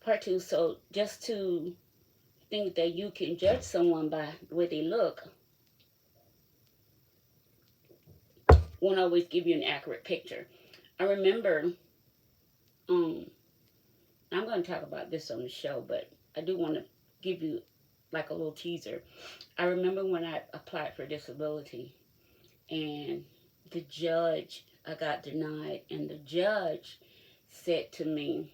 Part two, so just to think that you can judge someone by the way they look won't always give you an accurate picture. I remember, um, I'm going to talk about this on the show, but I do want to give you like a little teaser. I remember when I applied for disability and the judge, I got denied, and the judge said to me,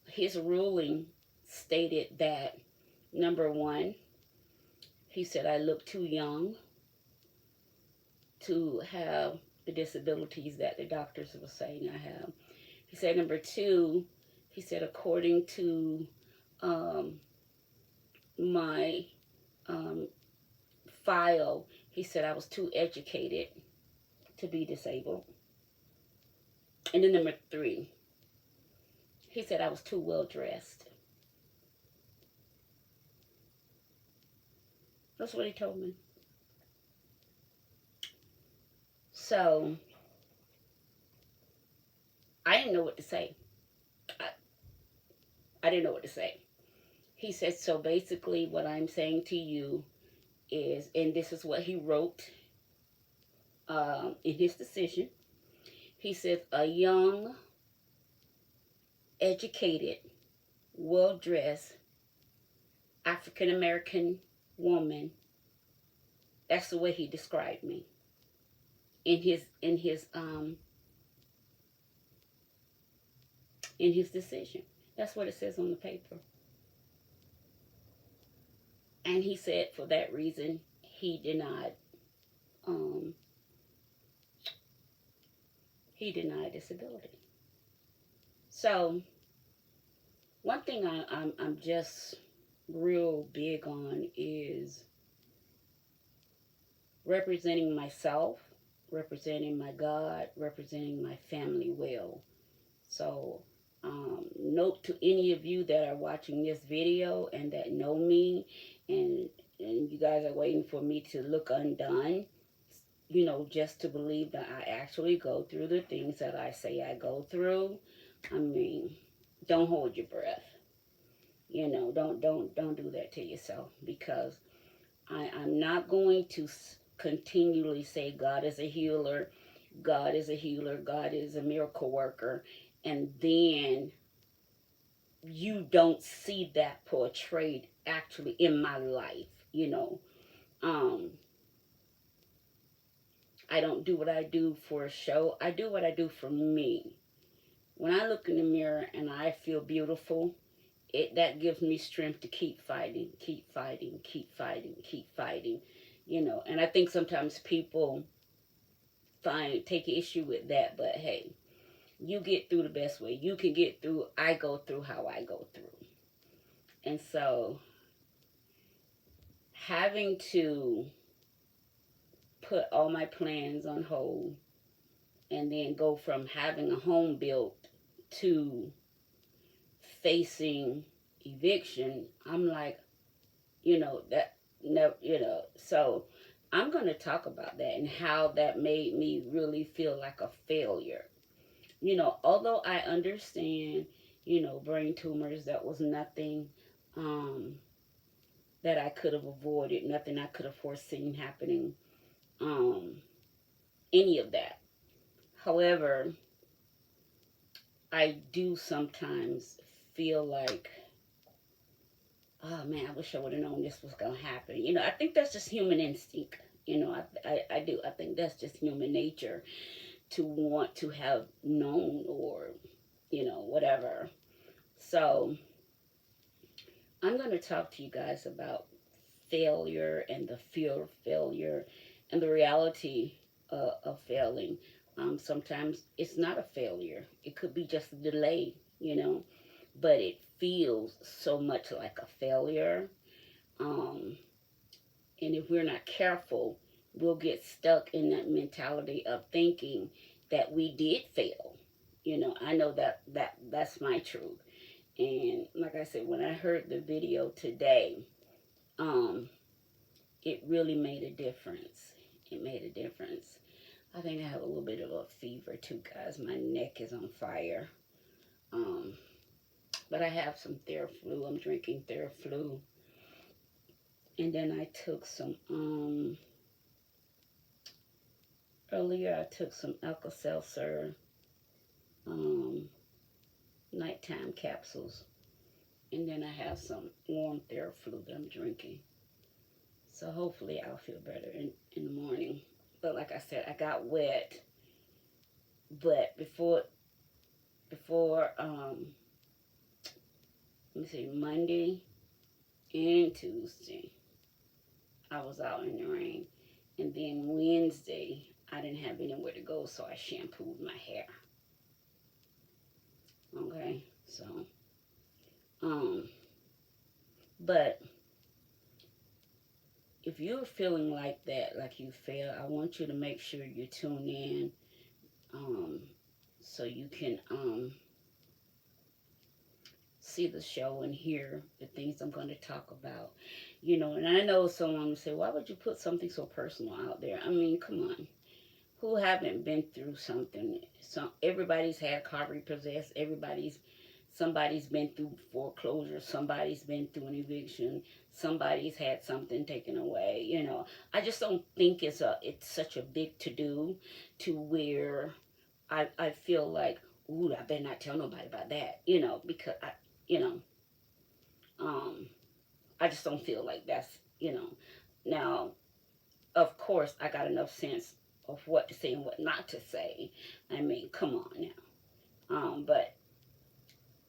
his ruling stated that number one, he said I look too young to have the disabilities that the doctors were saying I have. He said number two, he said according to um, my um, file, he said I was too educated to be disabled. And then number three, he said I was too well dressed. That's what he told me. So I didn't know what to say. I, I didn't know what to say. He said, so basically what I'm saying to you is, and this is what he wrote in his decision. He says, a young, educated, well-dressed African-American woman, that's the way he described me in his decision. That's what it says on the paper. And he said for that reason he denied disability. So one thing I'm just real big on is representing myself, representing my God, representing my family well. So note to any of you that are watching this video and that know me, and you guys are waiting for me to look undone, you know, just to believe that I actually go through the things that I say I go through. I mean, don't hold your breath. You know, don't do that to yourself, because I'm not going to continually say God is a healer, God is a healer, God is a miracle worker, and then you don't see that portrayed actually in my life. You know, I don't do what I do for a show. I do what I do for me. When I look in the mirror and I feel beautiful, that gives me strength to keep fighting, keep fighting, keep fighting, keep fighting. You know, and I think sometimes people take issue with that, but hey, you get through the best way you can get through. I go through how I go through. And so having to put all my plans on hold and then go from having a home built to facing eviction, I'm like, you know, that never, you know, so I'm going to talk about that and how that made me really feel like a failure. You know, although I understand, you know, brain tumors, that was nothing that I could have avoided, nothing I could have foreseen happening, um, any of that. However, I do sometimes feel like, oh man, I wish I would have known this was going to happen. You know, I think that's just human instinct. You know, I do. I think that's just human nature to want to have known, or, you know, whatever. So I'm going to talk to you guys about failure and the fear of failure and the reality of failing. Sometimes it's not a failure. It could be just a delay, you know, but it feels so much like a failure. Um, and if we're not careful, we'll get stuck in that mentality of thinking that we did fail. You know, I know that's my truth. And like I said, when I heard the video today, um, it really made a difference. It made a difference. I think I have a little bit of a fever too, guys. My neck is on fire. Um, But I have some theraflu. I'm drinking theraflu. And then I took some, earlier I took some Alka Seltzer, nighttime capsules. And then I have some warm theraflu that I'm drinking. So hopefully I'll feel better in the morning. But like I said, I got wet. But before let me see, Monday and Tuesday, I was out in the rain. And then Wednesday, I didn't have anywhere to go, so I shampooed my hair. Okay, so, but if you're feeling like that, like you feel, I want you to make sure you tune in, so you can, see the show and hear the things I'm going to talk about. You know, and I know someone will say, why would you put something so personal out there? I mean, come on. Who haven't been through something? Everybody's had car repossessed. Somebody's been through foreclosure. Somebody's been through an eviction. Somebody's had something taken away. You know, I just don't think it's such a big to do to where I feel like, ooh, I better not tell nobody about that. You know, because you know, um, I just don't feel like that's, Now, of course, I got enough sense of what to say and what not to say. I mean, come on now. But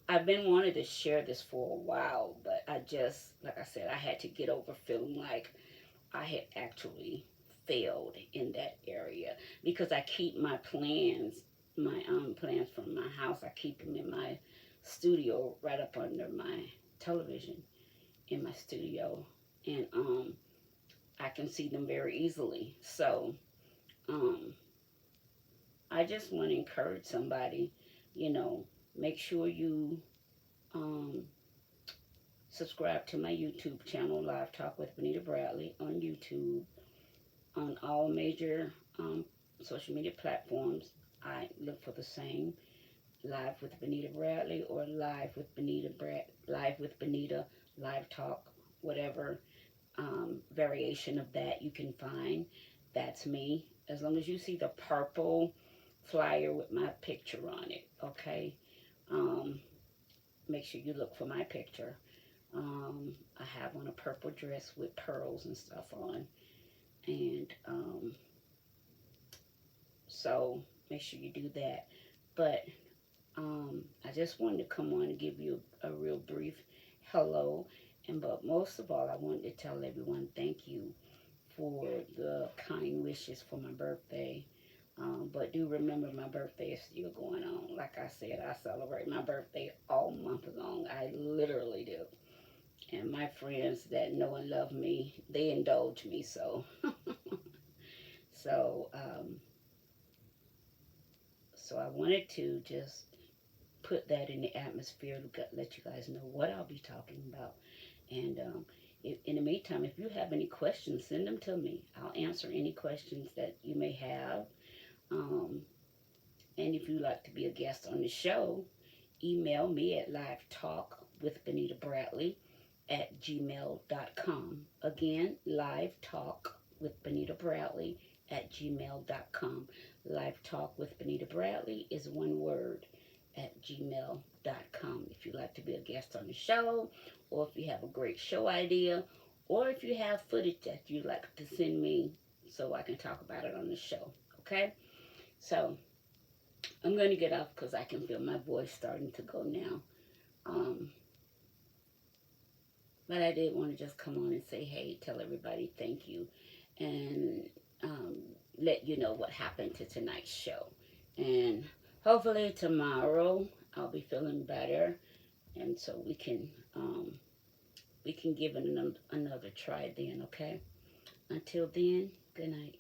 I've been wanting to share this for a while, but I just, like I said, I had to get over feeling like I had actually failed in that area, because I keep my plans, plans from my house. I keep them in my studio, right up under my television in my studio, and I can see them very easily. So um, I just want to encourage somebody, you know, make sure you um, subscribe to my YouTube channel, Live Talk with Benita Bradley, on YouTube, on all major social media platforms. I look for the same, Live with Benita Bradley, or Live with Benita, Live Talk, whatever variation of that you can find. That's me. As long as you see the purple flyer with my picture on it, okay? Um, Make sure you look for my picture. I have on a purple dress with pearls and stuff on, and so make sure you do that. But I just wanted to come on and give you a real brief hello, but most of all, I wanted to tell everyone thank you for the kind wishes for my birthday. But do remember, my birthday is still going on. Like I said, I celebrate my birthday all month long. I literally do. And my friends that know and love me, they indulge me. So, so, so I wanted to just put that in the atmosphere to let you guys know what I'll be talking about. And in the meantime, if you have any questions, send them to me. I'll answer any questions that you may have. And if you'd like to be a guest on the show, email me at livetalkwithbenitabradley@gmail.com. Again, livetalkwithbenitabradley@gmail.com. Live Talk with Benita Bradley is one word, at gmail.com. If you'd like to be a guest on the show, or if you have a great show idea, or if you have footage that you'd like to send me so I can talk about it on the show. Okay? So I'm going to get off because I can feel my voice starting to go now. But I did want to just come on and say, hey, tell everybody thank you, and let you know what happened to tonight's show. And hopefully tomorrow I'll be feeling better, and so we can give it another try then, okay? Until then, good night.